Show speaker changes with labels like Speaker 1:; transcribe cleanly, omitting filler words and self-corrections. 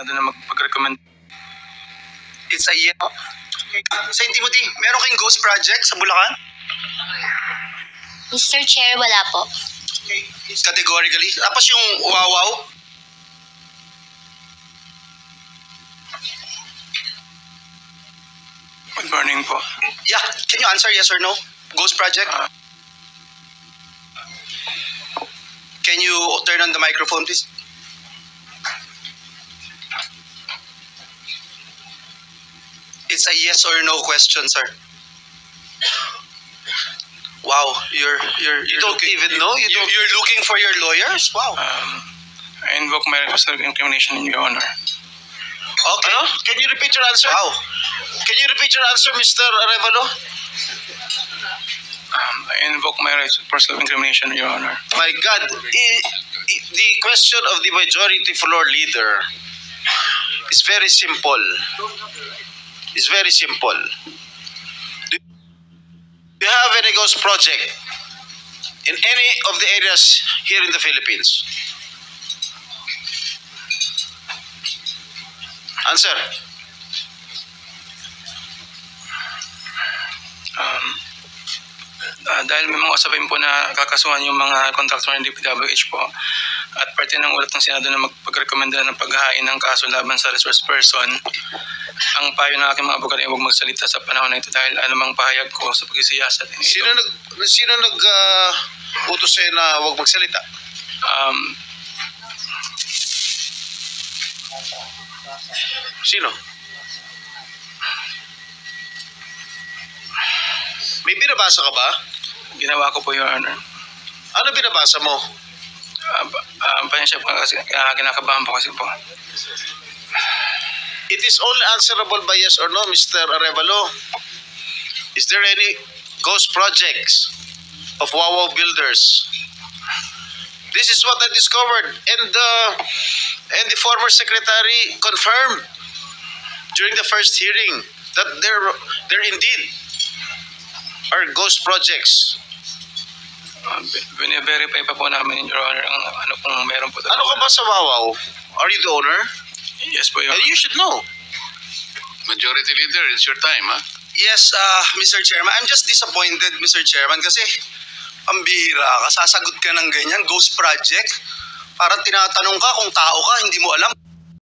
Speaker 1: na magpag-recommend.
Speaker 2: It's a yes. Okay. St. Timothy, meron kayong ghost project sa Bulacan?
Speaker 3: Mr. Chair, wala po.
Speaker 2: Okay. Categorically. Tapos yung wawaw?
Speaker 1: Good morning po.
Speaker 2: Yeah. Can you answer yes or no? Ghost project? Can you turn on the microphone, please? It's a yes or no question, sir. Wow, you're don't
Speaker 1: looking-
Speaker 2: even know. You're looking for your lawyers. Wow.
Speaker 1: I invoke my right of self-incrimination in your honor.
Speaker 2: Okay. Can you repeat your answer? Wow. Can you repeat your answer, Mr. Arevalo?
Speaker 1: I invoke my right for self-incrimination in your honor.
Speaker 2: My God, the question of the majority floor leader is very simple. It's very simple. Do you have any ghost project in any of the areas here in the Philippines? Answer.
Speaker 1: Dahil may mga usapin po na kakasuhan yung mga contractor ng DPWH po at parte ng ulat ng Senado na magpag-rekomenda ng paghahain ng kaso laban sa resource person, ang payo ng aking mga abogado ay huwag magsalita sa panahon na ito dahil anumang pahayag ko sa pagsisiyasat.
Speaker 2: Sino utos sa'yo na huwag magsalita? Sino? May binabasa ka ba?
Speaker 1: Ginawa ko po, Your Honor.
Speaker 2: Ano binabasa mo?
Speaker 1: Pasensya po kasi kinakabahan po kasi po.
Speaker 2: It is only answerable by yes or no, Mr. Arevalo. Is there any ghost projects of Wawaw Builders? This is what I discovered, and the former secretary confirmed during the first hearing that there indeed are ghost projects.
Speaker 1: Bine-verify pa po namin, Your Honor, ang ano kung meron po.
Speaker 2: Ano ka ba sa Wawaw? Are you the owner?
Speaker 1: Yes po, Your
Speaker 2: And
Speaker 1: Honor.
Speaker 2: you should know.
Speaker 4: Majority Leader, it's your time, ha?
Speaker 2: Yes, Mr. Chairman. I'm just disappointed, Mr. Chairman, kasi pambihira ka, sasagot ka ng ganyan, ghost project. Parang tinatanong ka kung tao ka, hindi mo alam.